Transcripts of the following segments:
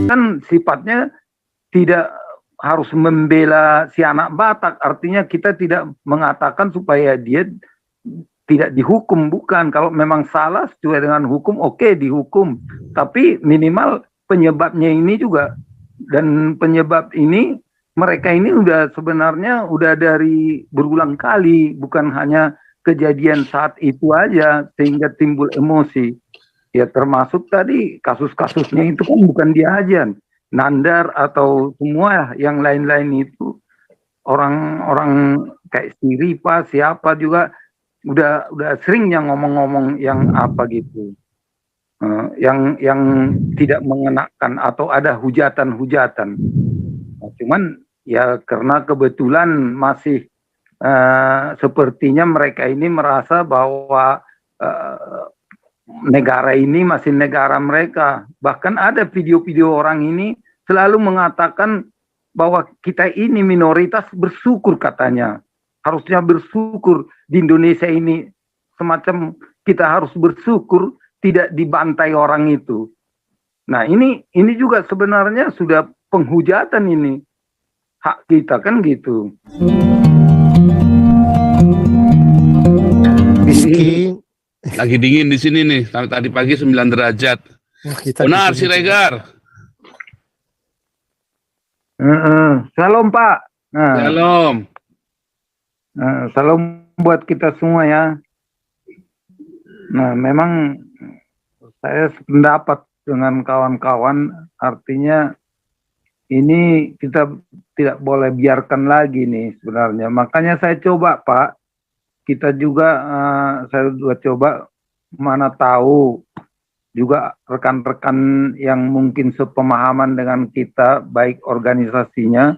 Kan sifatnya tidak harus membela si anak Batak, artinya kita tidak mengatakan supaya dia tidak dihukum, bukan. Kalau memang salah sesuai dengan hukum, oke, dihukum, tapi minimal penyebabnya ini juga, dan penyebab ini mereka ini sebenarnya udah dari berulang kali, bukan hanya kejadian saat itu aja sehingga timbul emosi. Ya termasuk tadi kasus-kasusnya itu kan bukan dia aja, Nandar atau semua yang lain-lain itu, orang-orang kayak Siripa siapa juga udah sering yang ngomong-ngomong yang apa gitu, yang tidak mengenakan atau ada hujatan-hujatan. Nah, cuman ya karena kebetulan masih sepertinya mereka ini merasa bahwa negara ini masih negara mereka. Bahkan ada video-video orang ini selalu mengatakan bahwa kita ini minoritas, bersyukur katanya. Harusnya bersyukur di Indonesia ini, semacam kita harus bersyukur tidak dibantai orang itu. Nah ini juga sebenarnya sudah penghujatan ini. Hak kita kan gitu. Rizky, Lagi dingin di sini nih. Tadi pagi 9 derajat. kita Benar di si sini juga. Regar. Salam Pak. Nah, Shalom. salam buat kita semua ya. Nah, memang saya sependapat dengan kawan-kawan, artinya ini kita tidak boleh biarkan lagi nih sebenarnya. Makanya saya coba Pak, kita juga saya juga coba, mana tahu juga rekan-rekan yang mungkin sepemahaman dengan kita, baik organisasinya,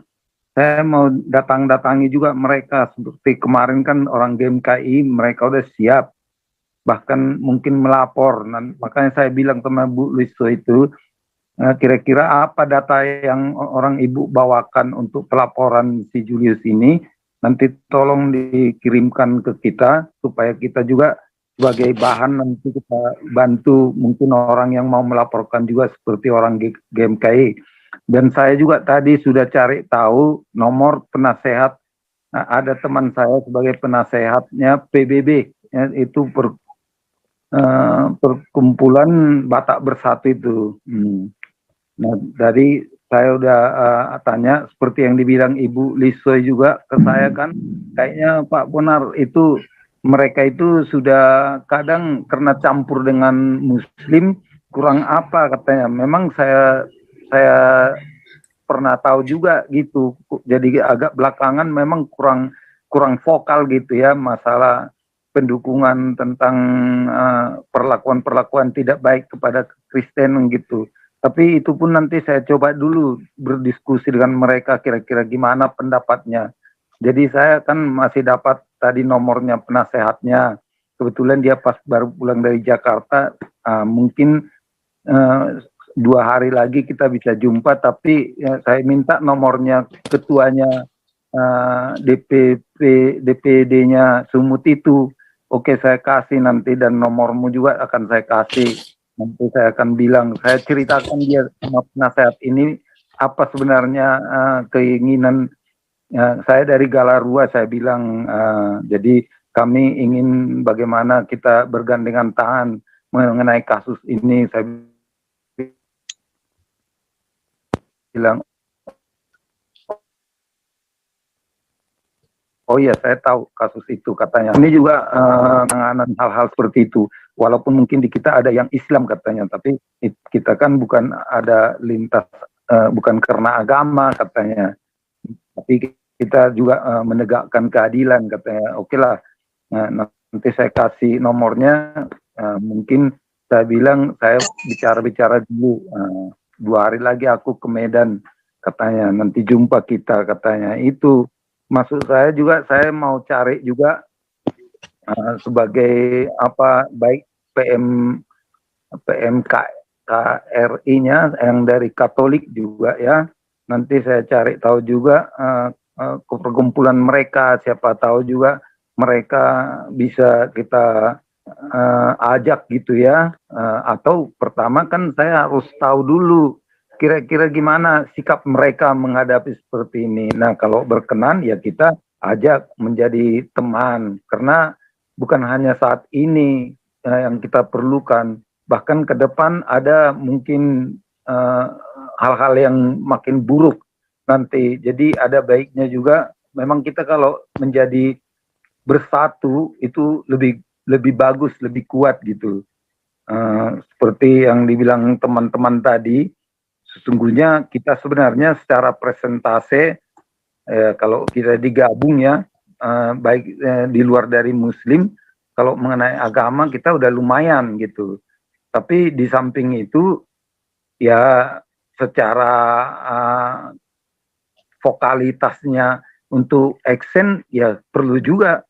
saya mau datangi juga mereka. Seperti kemarin kan orang GMKI, mereka udah siap, bahkan mungkin melapor. Makanya saya bilang sama Bu Liso itu, kira-kira apa data yang orang Ibu bawakan untuk pelaporan si Julius ini, nanti tolong dikirimkan ke kita, supaya kita juga sebagai bahan nanti kita bantu mungkin orang yang mau melaporkan juga seperti orang GMKI. Dan saya juga tadi sudah cari tahu nomor penasehat, ada teman saya sebagai penasehatnya PBB, ya, itu perkumpulan Batak Bersatu itu. Nah, dari saya udah tanya, seperti yang dibilang Ibu Lisoy juga ke saya kan, kayaknya Pak Bonar itu, mereka itu sudah kadang karena campur dengan Muslim, kurang apa katanya. Memang saya pernah tahu juga gitu. Jadi agak belakangan memang kurang vokal gitu ya, masalah pendukungan tentang perlakuan-perlakuan tidak baik kepada Kristen gitu. Tapi itu pun nanti saya coba dulu berdiskusi dengan mereka kira-kira gimana pendapatnya. Jadi saya kan masih dapat tadi nomornya penasehatnya. Kebetulan dia pas baru pulang dari Jakarta, mungkin 2 hari lagi kita bisa jumpa. Tapi ya, saya minta nomornya ketuanya DPD-nya Sumut itu. Oke, saya kasih nanti, dan nomormu juga akan saya kasih. Nanti saya akan bilang, saya ceritakan dia sama penasehat ini apa sebenarnya keinginan saya dari Galarua. Saya bilang, jadi kami ingin bagaimana kita bergandengan tangan mengenai kasus ini. Saya bilang, oh iya, saya tahu kasus itu katanya. Ini juga penanganan hal-hal seperti itu. Walaupun mungkin di kita ada yang Islam katanya, tapi kita kan bukan ada lintas, bukan karena agama katanya. Tapi kita juga menegakkan keadilan katanya. Oke lah, nanti saya kasih nomornya. Mungkin saya bilang saya bicara-bicara dulu. 2 hari lagi aku ke Medan katanya. Nanti jumpa kita katanya. Itu maksud saya juga, saya mau cari juga sebagai apa, baik PMKRI-nya yang dari Katolik juga ya. Nanti saya cari tahu juga perkumpulan mereka, siapa tahu juga mereka bisa kita ajak gitu ya, atau pertama kan saya harus tahu dulu kira-kira gimana sikap mereka menghadapi seperti ini. Nah, kalau berkenan ya kita ajak menjadi teman, karena bukan hanya saat ini yang kita perlukan, bahkan ke depan ada mungkin hal-hal yang makin buruk nanti. Jadi ada baiknya juga memang kita kalau menjadi bersatu itu lebih bagus, lebih kuat gitu. Seperti yang dibilang teman-teman tadi, sesungguhnya kita sebenarnya secara presentase kalau kita digabung ya, baik di luar dari Muslim, kalau mengenai agama kita udah lumayan gitu. Tapi di samping itu ya secara vokalitasnya untuk action ya perlu juga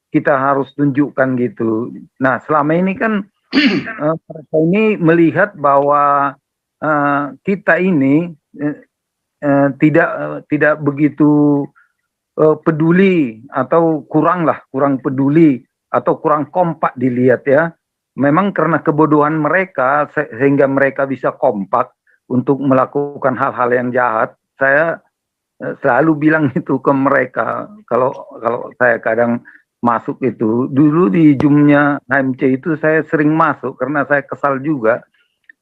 kita harus tunjukkan gitu. Nah, selama ini kan mereka ini melihat bahwa kita ini tidak begitu peduli atau kurang peduli atau kurang kompak dilihat ya. Memang karena kebodohan mereka sehingga mereka bisa kompak untuk melakukan hal-hal yang jahat. Saya selalu bilang itu ke mereka kalau saya kadang masuk itu. Dulu di Zoom-nya HMC itu saya sering masuk karena saya kesal juga.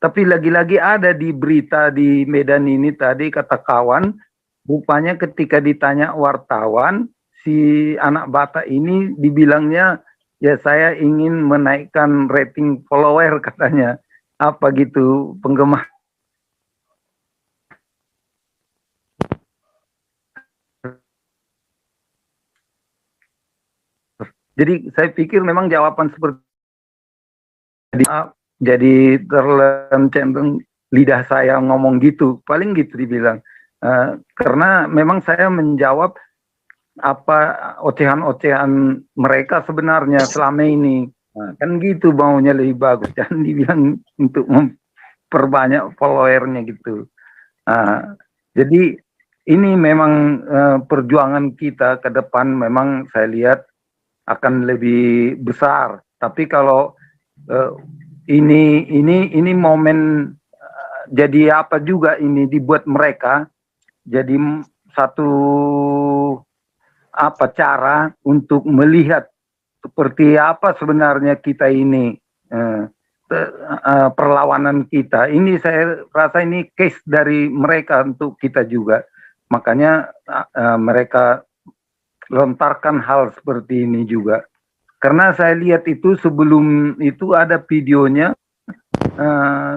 Tapi lagi-lagi ada di berita di Medan ini tadi kata kawan, rupanya ketika ditanya wartawan, si anak Batak ini dibilangnya, ya saya ingin menaikkan rating follower katanya. Apa gitu, penggemar. Jadi saya pikir memang jawaban seperti jadi terlenceng lidah saya ngomong gitu, paling gitu dibilang. Karena memang saya menjawab apa ocehan-ocehan mereka sebenarnya selama ini. Kan gitu maunya lebih bagus, jangan dibilang untuk memperbanyak followernya gitu. Jadi ini memang perjuangan kita ke depan memang saya lihat akan lebih besar. Tapi kalau ini momen jadi apa juga ini dibuat mereka jadi satu apa cara untuk melihat seperti apa sebenarnya kita ini perlawanan kita. Ini saya rasa ini case dari mereka untuk kita juga. Makanya mereka lontarkan hal seperti ini juga. Karena saya lihat itu sebelum itu ada videonya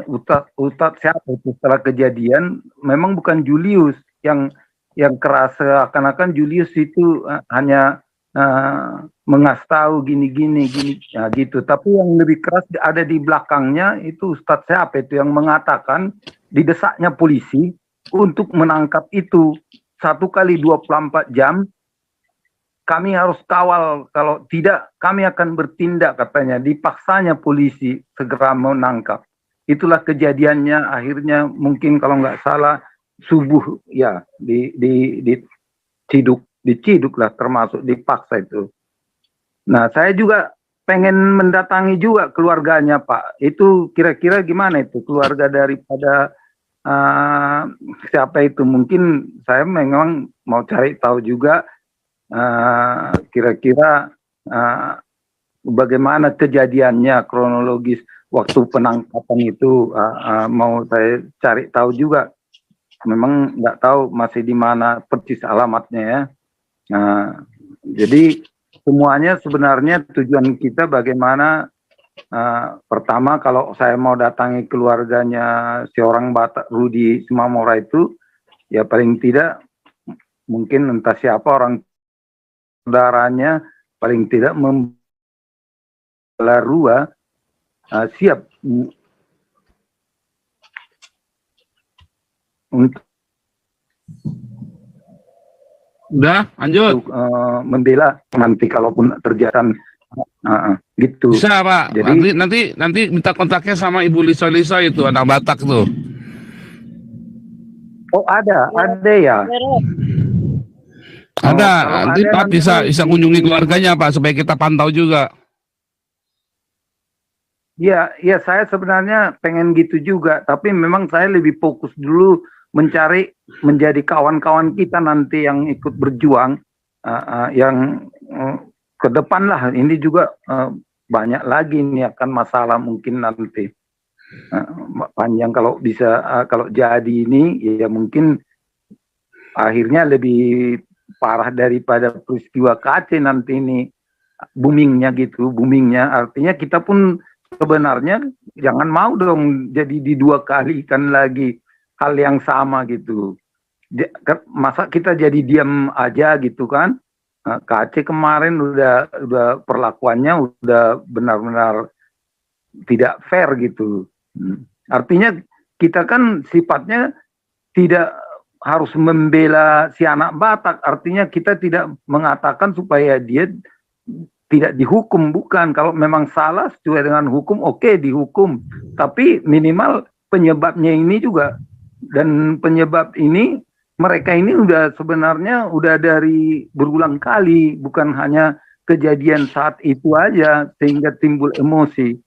Ustadz siapa itu setelah kejadian memang bukan Julius yang keras, seakan-akan Julius itu hanya mengasih tahu gini ya gitu. Tapi yang lebih keras ada di belakangnya itu Ustadz siapa itu yang mengatakan didesaknya polisi untuk menangkap itu 1 kali 24 jam. Kami harus kawal, kalau tidak kami akan bertindak katanya. Dipaksanya polisi segera menangkap. Itulah kejadiannya akhirnya mungkin kalau nggak salah subuh ya diciduk lah termasuk dipaksa itu. Nah saya juga pengen mendatangi juga keluarganya Pak. Itu kira-kira gimana itu keluarga daripada siapa itu? Mungkin saya memang mau cari tahu juga kira-kira bagaimana kejadiannya kronologis waktu penangkapan itu mau saya cari tahu juga. Memang nggak tahu masih di mana persis alamatnya ya. Jadi semuanya sebenarnya tujuan kita bagaimana pertama kalau saya mau datangi keluarganya seorang Batak Rudi Simamora itu ya paling tidak mungkin entah siapa orang saudaranya paling tidak membelarua siap untuk lanjut membela nanti kalaupun terjadi gitu. Bisa Pak. Jadi nanti minta kontaknya sama Ibu Lisa itu anak Batak tuh. Oh ada ya. Ada, nanti Pak bisa kunjungi keluarganya Pak supaya kita pantau juga. Ya, saya sebenarnya pengen gitu juga, tapi memang saya lebih fokus dulu mencari menjadi kawan-kawan kita nanti yang ikut berjuang, yang ke depan lah. Ini juga banyak lagi nih akan masalah mungkin nanti. Panjang kalau bisa, kalau jadi ini ya mungkin akhirnya lebih parah daripada peristiwa KC nanti ini, boomingnya artinya kita pun sebenarnya jangan mau dong jadi didua kalikan lagi hal yang sama gitu. Masa kita jadi diam aja gitu kan. KC kemarin udah perlakuannya udah benar-benar tidak fair gitu. Artinya kita kan sifatnya tidak harus membela si anak Batak, artinya kita tidak mengatakan supaya dia tidak dihukum, bukan. Kalau memang salah sesuai dengan hukum, oke, dihukum. Tapi minimal penyebabnya ini juga. Dan penyebab ini, mereka ini udah sebenarnya udah dari berulang kali, bukan hanya kejadian saat itu aja, sehingga timbul emosi.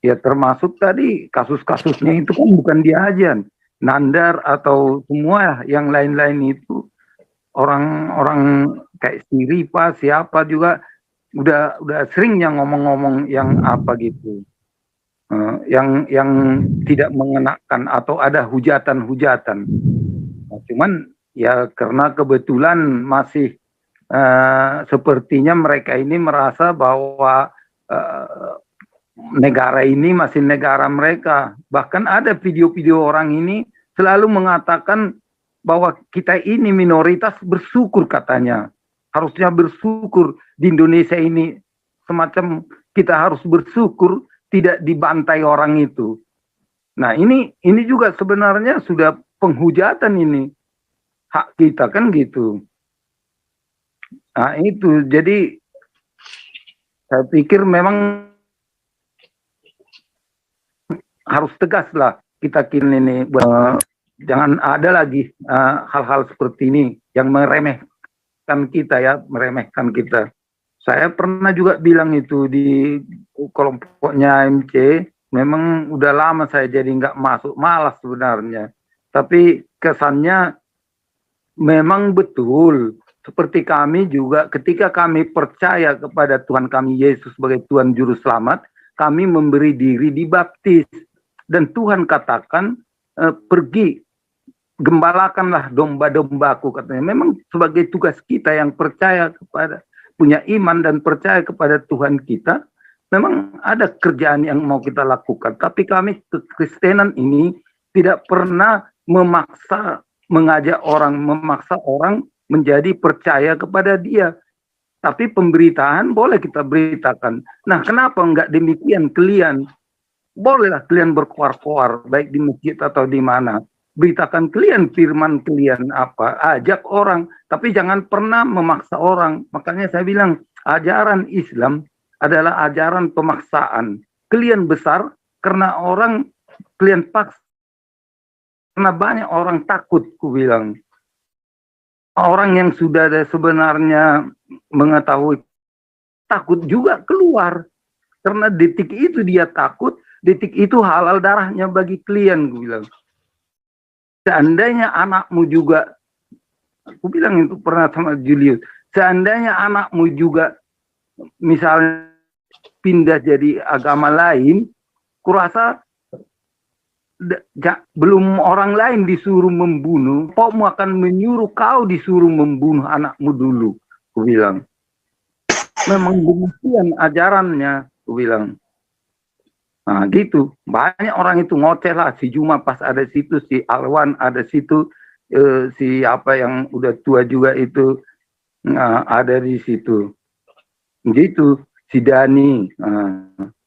Ya termasuk tadi kasus-kasusnya itu kan bukan dia aja. Nandar atau semua yang lain-lain itu orang-orang kayak si Ripa siapa juga udah sering yang ngomong-ngomong yang apa gitu, yang tidak mengenakan atau ada hujatan-hujatan. Nah, cuman ya karena kebetulan masih sepertinya mereka ini merasa bahwa negara ini masih negara mereka. Bahkan ada video-video orang ini selalu mengatakan bahwa kita ini minoritas, bersyukur katanya. Harusnya bersyukur di Indonesia ini, semacam kita harus bersyukur tidak dibantai orang itu. Nah ini juga sebenarnya sudah penghujatan ini. Hak kita kan gitu. Nah itu, jadi saya pikir memang harus tegas lah kita kini ini, jangan ada lagi hal-hal seperti ini yang meremehkan kita ya, meremehkan kita. Saya pernah juga bilang itu di kelompoknya MC, memang udah lama saya jadi nggak masuk, malas sebenarnya. Tapi kesannya memang betul, seperti kami juga ketika kami percaya kepada Tuhan kami Yesus sebagai Tuhan Juru Selamat, kami memberi diri dibaptis. Dan Tuhan katakan, pergi, gembalakanlah domba-dombaku, katanya. Memang sebagai tugas kita yang percaya kepada, punya iman dan percaya kepada Tuhan kita, memang ada kerjaan yang mau kita lakukan. Tapi kami kekristenan ini tidak pernah memaksa orang menjadi percaya kepada dia. Tapi pemberitaan boleh kita beritakan. Nah, kenapa enggak demikian kalian? Bolehlah kalian berkoar-koar, baik di masjid atau di mana. Beritakan kalian firman kalian apa, ajak orang, tapi jangan pernah memaksa orang. Makanya saya bilang, ajaran Islam adalah ajaran pemaksaan. Kalian besar karena orang kalian paksa. Karena banyak orang takut, ku bilang. Orang yang sudah sebenarnya mengetahui, takut juga keluar. Karena detik itu dia takut, detik itu halal darahnya bagi klien, gue bilang. Seandainya anakmu juga, aku bilang itu pernah sama Julius, seandainya anakmu juga misalnya pindah jadi agama lain, kurasa belum orang lain disuruh membunuh, kamu akan menyuruh kau disuruh membunuh anakmu dulu, aku bilang. Memang demikian ajarannya, aku bilang. Nah gitu, banyak orang itu ngoceh lah, si Juma pas ada situ, si Alwan ada situ, si apa yang udah tua juga itu ada di situ. Gitu, si Dani,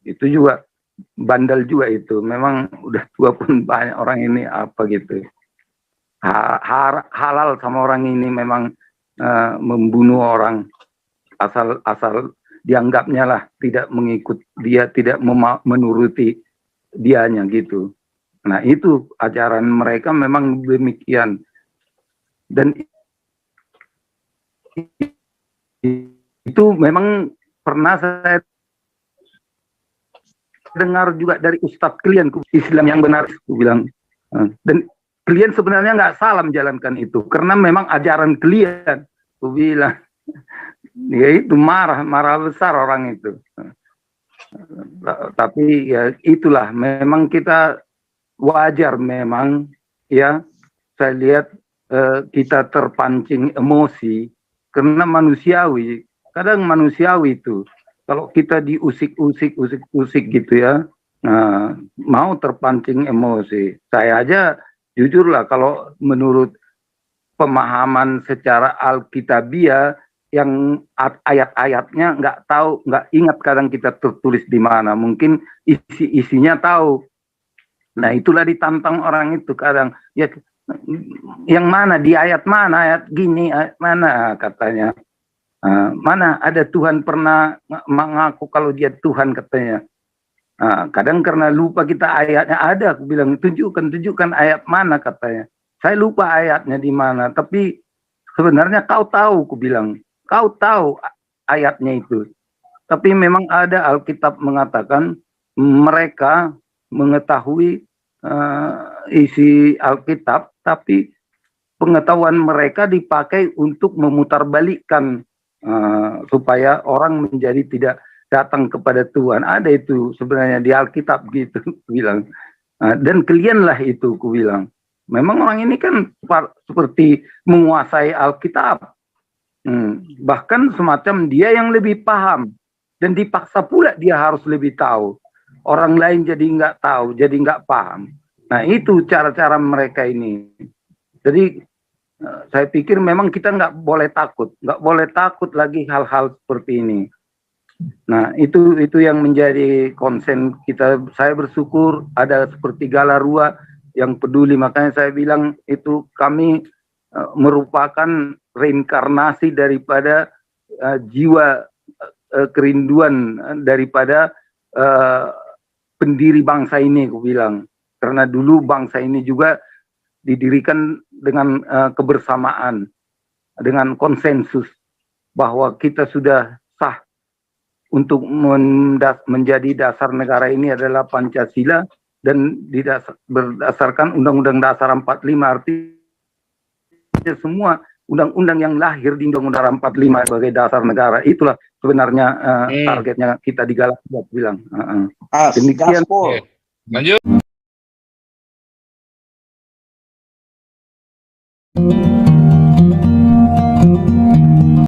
itu juga bandel juga itu, memang udah tua pun banyak orang ini apa gitu. Halal sama orang ini memang membunuh orang, asal dianggapnya lah tidak mengikut dia, tidak menuruti dianya gitu. Nah itu ajaran mereka memang demikian. Dan itu memang pernah saya dengar juga dari ustadz kalian, Islam yang benar, aku bilang. Dan kalian sebenarnya nggak salah menjalankan itu, karena memang ajaran kalian, aku bilang. Ya itu marah besar orang itu. Tapi ya itulah, memang kita wajar memang ya, saya lihat kita terpancing emosi karena manusiawi. Kadang manusiawi itu. Kalau kita diusik gitu ya, mau terpancing emosi. Saya aja jujurlah, kalau menurut pemahaman secara alkitabiah, yang ayat-ayatnya nggak tahu, nggak ingat kadang kita tertulis di mana. Mungkin isinya tahu. Nah itulah ditantang orang itu kadang. Ya, yang mana di ayat mana, ayat gini, ayat mana katanya. Mana ada Tuhan pernah mengaku kalau dia Tuhan katanya. Kadang karena lupa kita ayatnya ada, aku bilang tunjukkan ayat mana katanya. Saya lupa ayatnya di mana, tapi sebenarnya kau tahu, aku bilang. Kau tahu ayatnya itu. Tapi memang ada Alkitab mengatakan mereka mengetahui isi Alkitab, tapi pengetahuan mereka dipakai untuk memutarbalikkan supaya orang menjadi tidak datang kepada Tuhan. Ada itu sebenarnya di Alkitab gitu, aku bilang. Dan kalianlah itu, aku bilang. Memang orang ini kan seperti menguasai Alkitab. Bahkan semacam dia yang lebih paham. Dan dipaksa pula dia harus lebih tahu. Orang lain jadi nggak tahu, jadi nggak paham. Nah itu cara-cara mereka ini. Jadi saya pikir memang kita nggak boleh takut. Nggak boleh takut lagi hal-hal seperti ini. Nah itu yang menjadi konsen kita. Saya bersyukur ada seperti Galarua yang peduli. Makanya saya bilang itu kami merupakan reinkarnasi daripada jiwa kerinduan daripada pendiri bangsa ini, aku bilang. Karena dulu bangsa ini juga didirikan dengan kebersamaan, dengan konsensus bahwa kita sudah sah untuk menjadi dasar negara ini adalah Pancasila dan berdasarkan Undang-Undang Dasar 45. Artinya semua undang-undang yang lahir di Undang-Undang 45 sebagai dasar negara, itulah sebenarnya targetnya kita di Galatnya, bilang. Demikian. Lanjut.